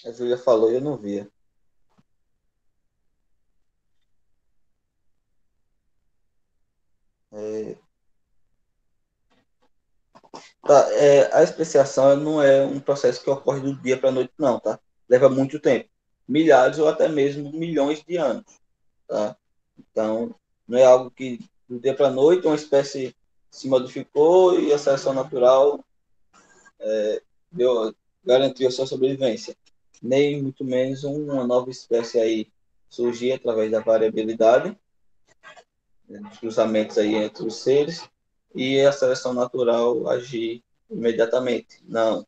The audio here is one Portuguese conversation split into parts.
A Júlia falou e eu não via. É, tá, a especiação não é um processo que ocorre do dia para a noite, não, tá? Leva muito tempo. Milhares ou até mesmo milhões de anos, tá? Então, não é algo que do dia para a noite uma espécie se modificou e a seleção natural deu, garantiu a sua sobrevivência. Nem muito menos uma nova espécie aí surgir através da variabilidade, dos cruzamentos aí entre os seres, e a seleção natural agir imediatamente. Não,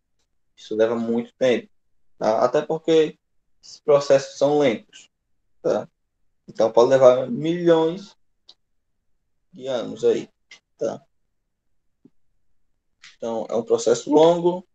isso leva muito tempo, tá? Até porque esses processos são lentos, tá? Então pode levar milhões de anos aí, tá? Então é um processo longo.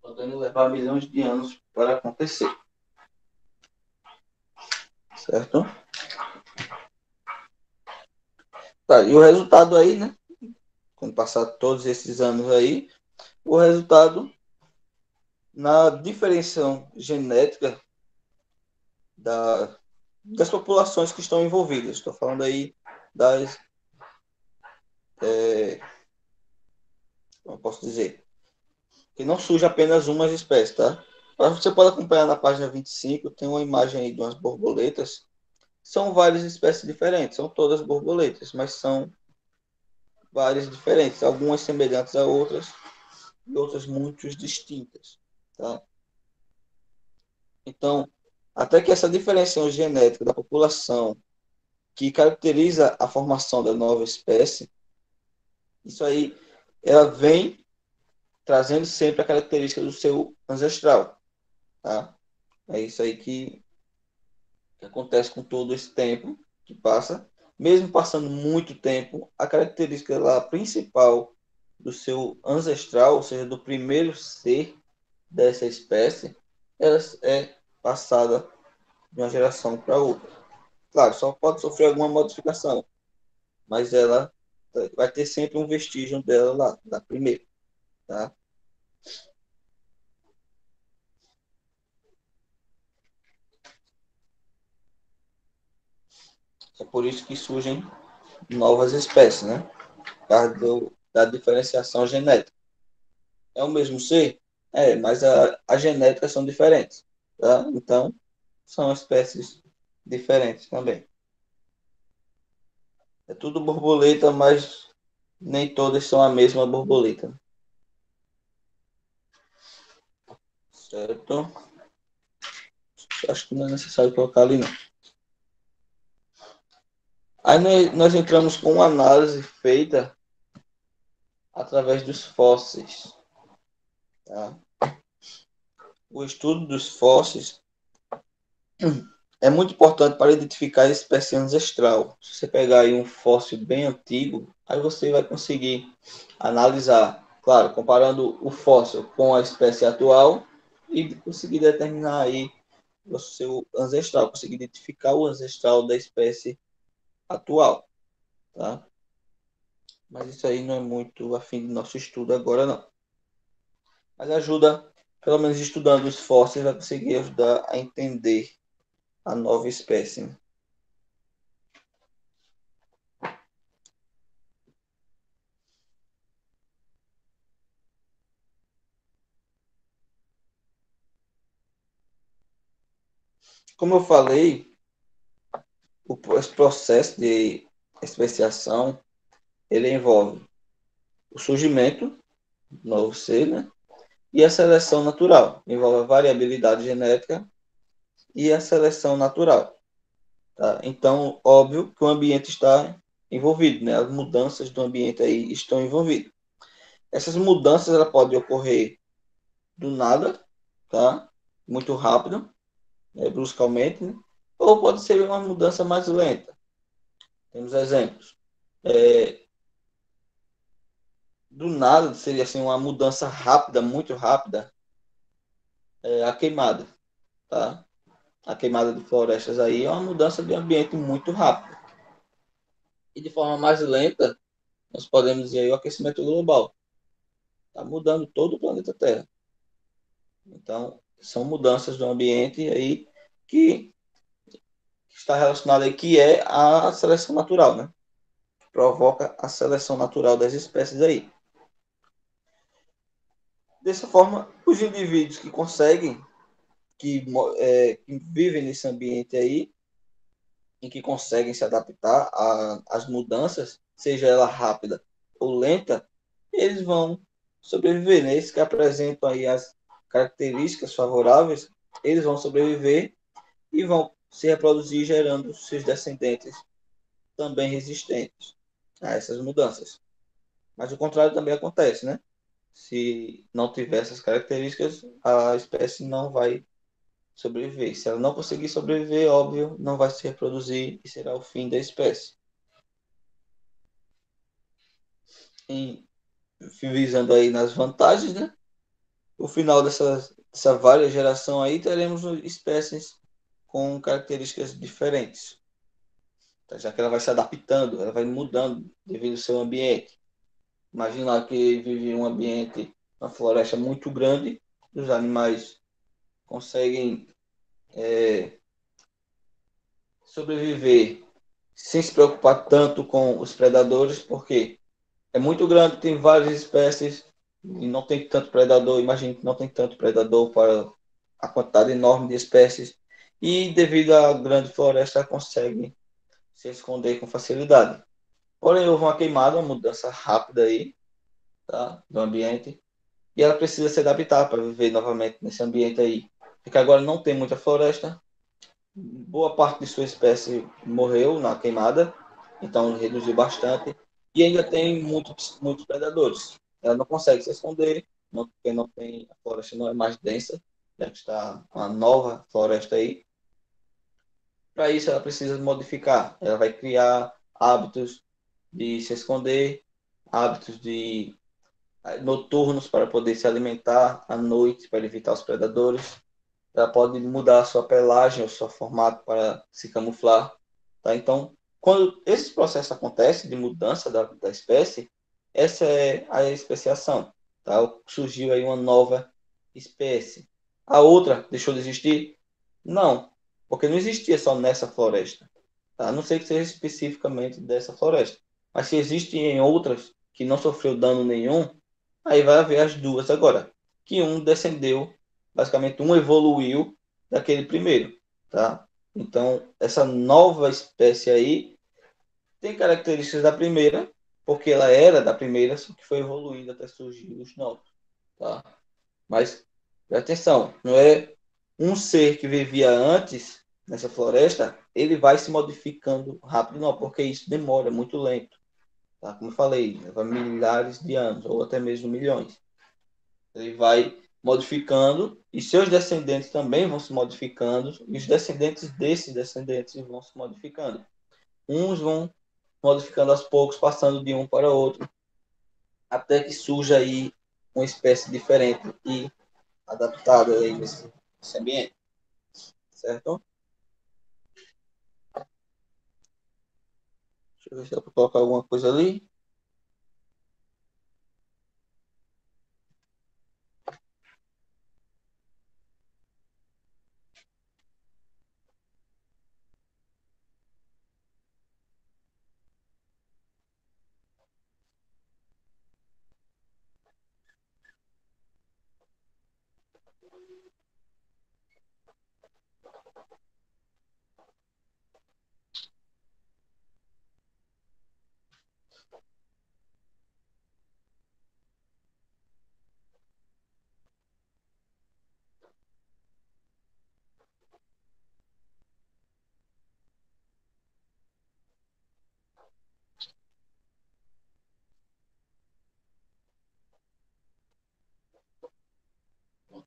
Podendo levar milhões de anos para acontecer, certo? Tá, e o resultado aí, né? Quando passar todos esses anos aí, o resultado na diferenciação genética das populações que estão envolvidas. Estou falando aí das, como eu posso dizer, que não surge apenas uma espécie, tá? Você pode acompanhar na página 25, tem uma imagem aí de umas borboletas. São várias espécies diferentes, são todas borboletas, mas são várias diferentes, algumas semelhantes a outras e outras muito distintas, tá? Então, até que essa diferenciação genética da população que caracteriza a formação da nova espécie, isso aí, ela vem trazendo sempre a característica do seu ancestral, tá? É isso aí que acontece com todo esse tempo que passa. Mesmo passando muito tempo, a característica lá principal do seu ancestral, ou seja, do primeiro ser dessa espécie, ela é passada de uma geração para outra. Claro, só pode sofrer alguma modificação, mas ela vai ter sempre um vestígio dela lá, da primeira, tá? É por isso que surgem novas espécies, né? Por causa da diferenciação genética. É o mesmo ser? É, mas as genéticas são diferentes, tá? Então, são espécies diferentes também. É tudo borboleta, mas nem todas são a mesma borboleta, certo? Acho que não é necessário colocar ali, não. Aí nós entramos com uma análise feita através dos fósseis, tá? O estudo dos fósseis é muito importante para identificar a espécie ancestral. Se você pegar aí um fóssil bem antigo, aí você vai conseguir analisar, claro, comparando o fóssil com a espécie atual e conseguir determinar aí o seu ancestral, conseguir identificar o ancestral da espécie atual, tá? Mas isso aí não é muito a fim do nosso estudo agora, não. Mas ajuda, pelo menos estudando os fósseis, vai conseguir ajudar a entender a nova espécie, né? Como eu falei, esse processo de especiação, ele envolve o surgimento do novo ser, né? E a seleção natural, envolve a variabilidade genética e a seleção natural. Tá? Então, óbvio que o ambiente está envolvido, né? As mudanças do ambiente aí estão envolvidas. Essas mudanças ela pode ocorrer do nada, tá? Muito rápido, né? Bruscamente, né? Ou pode ser uma mudança mais lenta. Temos exemplos. É, do nada seria assim uma mudança rápida, muito rápida, a queimada, tá? A queimada de florestas aí é uma mudança de ambiente muito rápida. E de forma mais lenta, nós podemos dizer aí o aquecimento global. Está mudando todo o planeta Terra. Então, são mudanças do ambiente aí que está relacionada aí, que é a seleção natural, né? Provoca a seleção natural das espécies aí. Dessa forma, os indivíduos que conseguem, que vivem nesse ambiente aí, e que conseguem se adaptar às mudanças, seja ela rápida ou lenta, eles vão sobreviver, né? Esses que apresentam aí as características favoráveis, eles vão sobreviver e vão se reproduzir, gerando seus descendentes também resistentes a essas mudanças. Mas o contrário também acontece, né? Se não tiver essas características, a espécie não vai sobreviver. Se ela não conseguir sobreviver, óbvio, não vai se reproduzir e será o fim da espécie. Em, visando aí nas vantagens, né? No final dessa vária geração aí, teremos espécies com características diferentes, tá? Já que ela vai se adaptando, ela vai mudando devido ao seu ambiente. Imagina que vive em um ambiente, uma floresta muito grande, os animais conseguem sobreviver sem se preocupar tanto com os predadores, porque é muito grande, tem várias espécies e não tem tanto predador. Imagina que não tem tanto predador para a quantidade enorme de espécies e devido à grande floresta consegue se esconder com facilidade. Porém, houve uma queimada, uma mudança rápida aí, tá, do ambiente e ela precisa se adaptar para viver novamente nesse ambiente aí. Porque agora não tem muita floresta, boa parte de sua espécie morreu na queimada, então reduziu bastante. E ainda tem muitos predadores. Ela não consegue se esconder, porque não tem, a floresta não é mais densa, já que está uma nova floresta aí. Para isso, ela precisa modificar. Ela vai criar hábitos de se esconder, hábitos de noturnos para poder se alimentar à noite, para evitar os predadores. Ela pode mudar a sua pelagem ou seu formato para se camuflar. Tá? Então, quando esse processo acontece de mudança da espécie, essa é a especiação. Tá? Surgiu aí uma nova espécie. A outra deixou de existir? Não, porque não existia só nessa floresta. Tá? A não sei que seja especificamente dessa floresta. Mas se existem em outras que não sofreu dano nenhum, aí vai haver as duas agora. Que um descendeu, basicamente um evoluiu daquele primeiro. Tá? Então, essa nova espécie aí tem características da primeira, porque ela era da primeira, só que foi evoluindo até surgir os novos. Tá? Mas, atenção, não é um ser que vivia antes nessa floresta, ele vai se modificando rápido, não, porque isso demora, muito lento. Tá? Como eu falei, leva milhares de anos, ou até mesmo milhões. Ele vai modificando e seus descendentes também vão se modificando e os descendentes desses descendentes vão se modificando. Uns vão modificando aos poucos, passando de um para outro, até que surja aí uma espécie diferente e adaptada aí nesse ambiente, certo? Deixa eu ver se dá para colocar alguma coisa ali.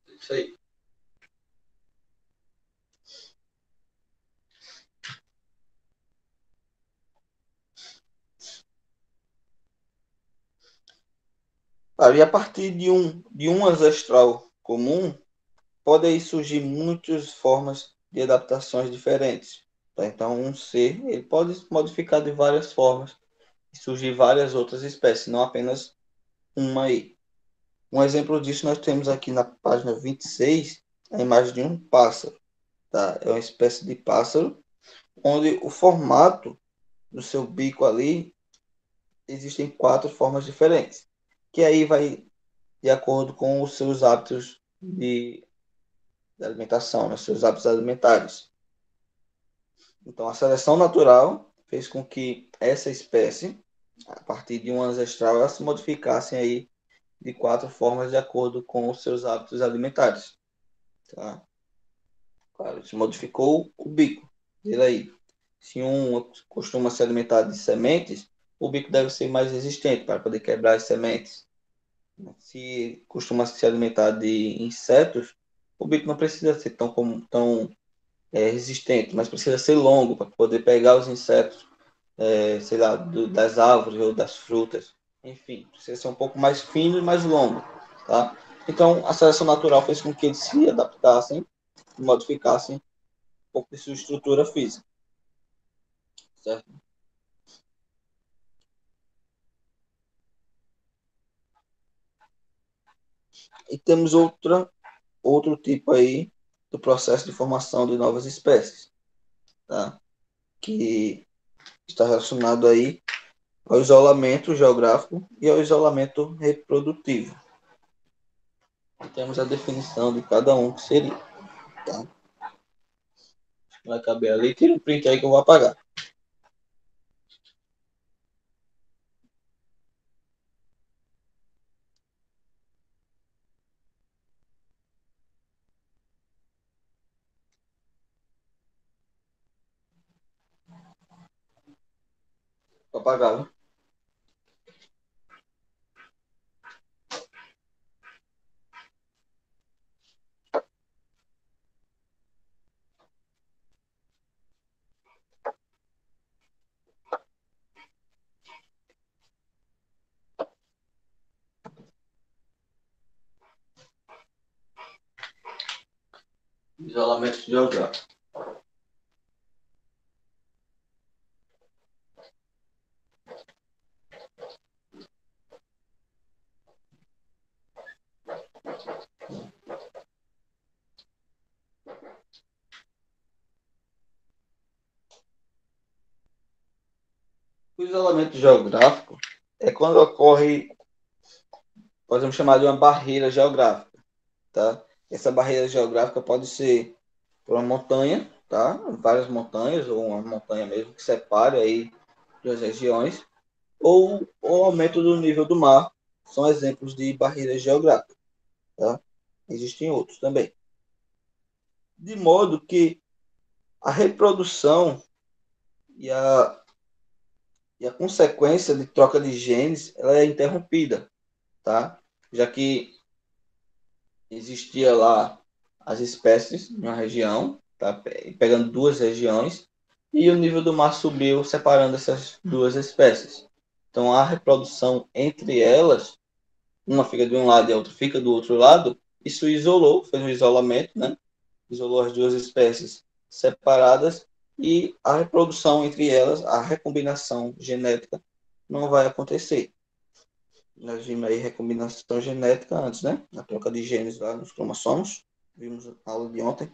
Isso aí. E a partir de um ancestral comum, podem surgir muitas formas de adaptações diferentes. Tá? Então, um ser ele pode se modificar de várias formas e surgir várias outras espécies, não apenas uma aí. Um exemplo disso nós temos aqui na página 26, a imagem de um pássaro. Tá? É uma espécie de pássaro onde o formato do seu bico ali existem 4 formas diferentes, que aí vai de acordo com os seus hábitos de alimentação, né? Seus hábitos alimentares. Então, a seleção natural fez com que essa espécie, a partir de um ancestral, ela se modificasse aí de 4 formas de acordo com os seus hábitos alimentares. Tá? Claro, isso modificou o bico dele aí. Se um costuma se alimentar de sementes, o bico deve ser mais resistente para poder quebrar as sementes. Se costuma se alimentar de insetos, o bico não precisa ser tão resistente, mas precisa ser longo para poder pegar os insetos, sei lá, das árvores ou das frutas. Enfim, precisa ser um pouco mais fino e mais longo. Tá? Então, a seleção natural fez com que eles se adaptassem, modificassem um pouco de sua estrutura física. Certo? E temos outro tipo aí do processo de formação de novas espécies, tá? Que está relacionado aí ao isolamento geográfico e ao isolamento reprodutivo. Temos a definição de cada um que seria. Tá? Vai caber ali. Tira um print aí que eu vou apagar. Vou apagar, viu? Isolamento geográfico. O isolamento geográfico é quando ocorre, podemos chamar de uma barreira geográfica, tá? Essa barreira geográfica pode ser por uma montanha, tá? Várias montanhas ou uma montanha mesmo que separe aí duas regiões, ou o aumento do nível do mar, são exemplos de barreiras geográficas, tá? Existem outros também. De modo que a reprodução e a consequência de troca de genes ela é interrompida, tá? Já que existia lá as espécies em uma região, tá? Pegando duas regiões, e o nível do mar subiu, separando essas duas espécies. Então, a reprodução entre elas, uma fica de um lado e a outra fica do outro lado, isso isolou, fez um isolamento, né? Isolou as duas espécies separadas e a reprodução entre elas, a recombinação genética, não vai acontecer. Nós vimos aí recombinação genética antes, né? A troca de genes lá nos cromossomos. Vimos na aula de ontem.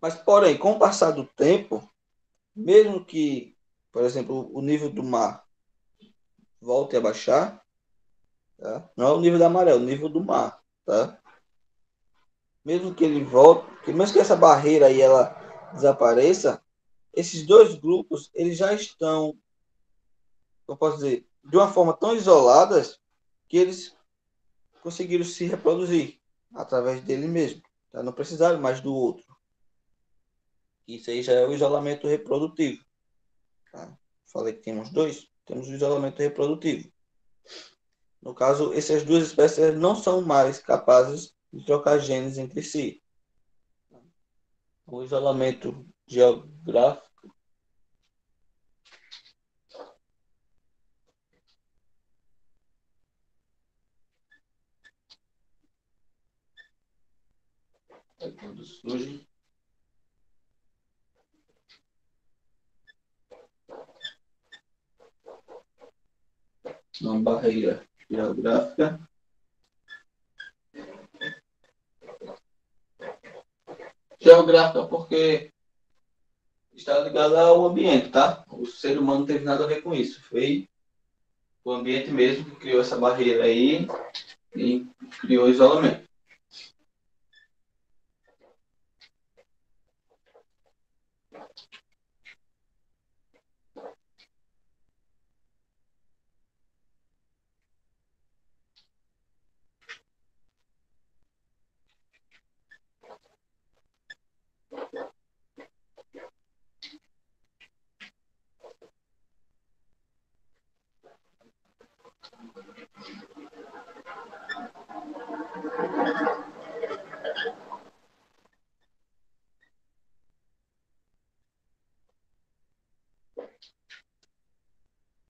Mas, porém, com o passar do tempo, mesmo que, por exemplo, o nível do mar volte a baixar, tá? Não é o nível da maré, é o nível do mar, tá? Mesmo que ele volte, mesmo que essa barreira aí ela desapareça, esses dois grupos eles já estão, eu posso dizer, de uma forma tão isoladas que eles conseguiram se reproduzir através dele mesmo. Tá? Não precisaram mais do outro. Isso aí já é o isolamento reprodutivo. Tá? Falei que temos dois, temos o isolamento reprodutivo. No caso, essas duas espécies não são mais capazes de trocar genes entre si. O isolamento geográfico. É quando surge uma barreira geográfica. Geográfica porque está ligada ao ambiente, tá? O ser humano não teve nada a ver com isso. Foi o ambiente mesmo que criou essa barreira aí e criou o isolamento.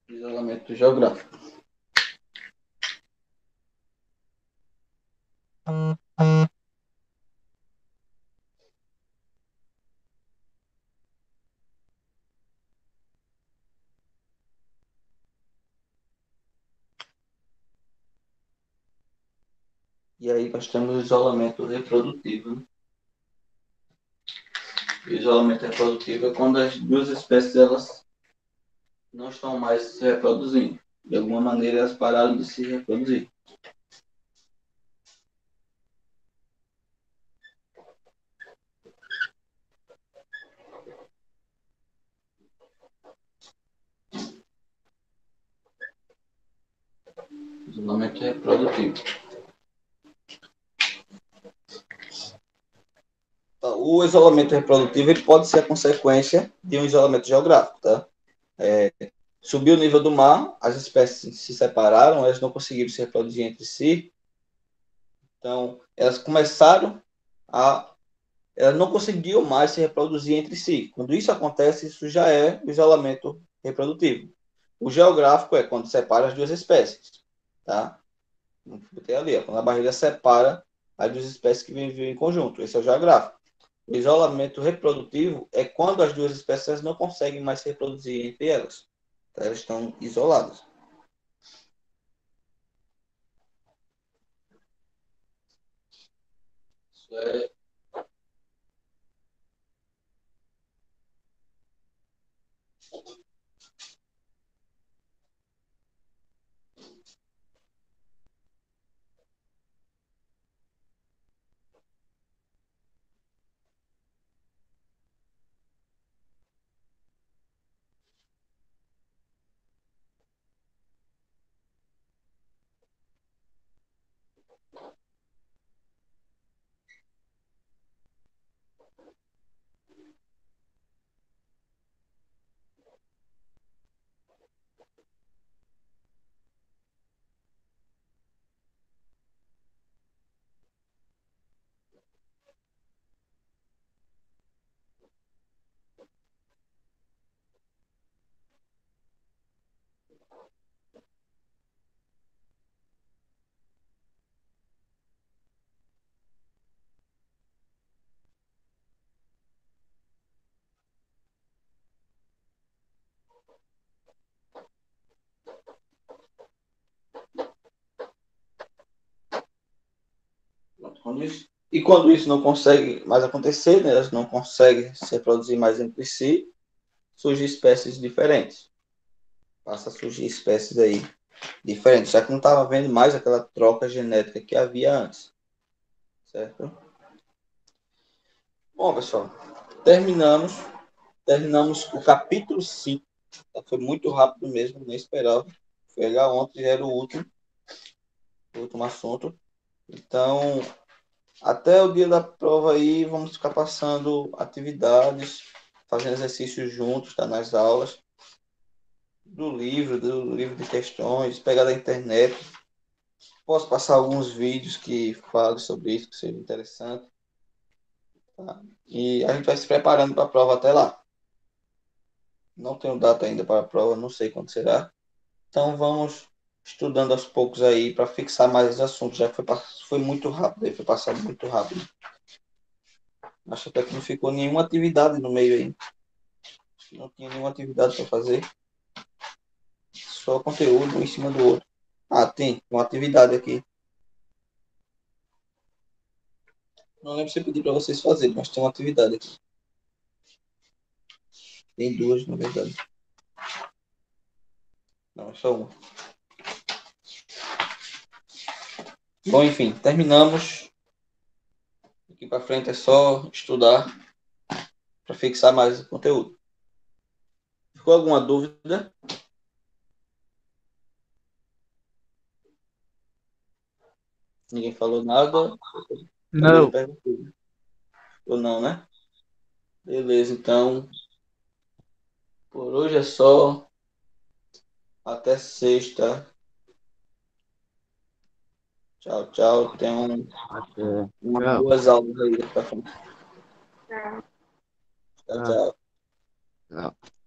Isolamento geográfico. E aí nós temos o isolamento reprodutivo. Né? O isolamento reprodutivo é quando as duas espécies elas não estão mais se reproduzindo. De alguma maneira elas pararam de se reproduzir. Isolamento reprodutivo. O isolamento reprodutivo ele pode ser a consequência de um isolamento geográfico, tá? Subiu o nível do mar, as espécies se separaram, elas não conseguiram se reproduzir entre si, então elas começaram a elas não conseguiam mais se reproduzir entre si. Quando isso acontece, isso já é o isolamento reprodutivo. O geográfico é quando separa as duas espécies, tá? Botei ali, ó, quando a barreira separa as duas espécies que vivem em conjunto. Esse é o geográfico. O isolamento reprodutivo é quando as duas espécies não conseguem mais se reproduzir entre elas. Tá? Elas estão isoladas. Isso é e quando isso não consegue mais acontecer, né, elas não conseguem se reproduzir mais entre si, surgem espécies diferentes. Passa a surgir espécies aí diferentes, já que não estava havendo mais aquela troca genética que havia antes. Certo? Bom, pessoal, terminamos. Terminamos o capítulo 5. Foi muito rápido mesmo, nem esperava. Foi lá ontem, já era o último assunto. Então, até o dia da prova aí, vamos ficar passando atividades, fazendo exercícios juntos, tá, nas aulas, do livro de questões, pegar da internet. posso passar alguns vídeos que falem sobre isso, que seja interessante. Tá? E a gente vai se preparando para a prova até lá. Não tenho data ainda para a prova, não sei quando será. Então vamos estudando aos poucos aí para fixar mais os assuntos. Já foi muito rápido, aí foi passado muito rápido. Acho até que não ficou nenhuma atividade no meio aí. Não tinha nenhuma atividade para fazer. Só conteúdo um em cima do outro. Ah, tem uma atividade aqui. Não lembro se eu pedi para vocês fazerem, mas tem uma atividade aqui. Tem duas, na verdade. Não, é só uma. Bom, enfim, terminamos. Aqui para frente é só estudar para fixar mais o conteúdo. Ficou alguma dúvida? Ninguém falou nada? Também não Não. perguntei. Ou não, né? Beleza, então, por hoje é só. Até sexta. Tchau, tchau. Tenham Até. umas Tchau. boas aulas aí. Tchau, Tchau. tchau. Tchau.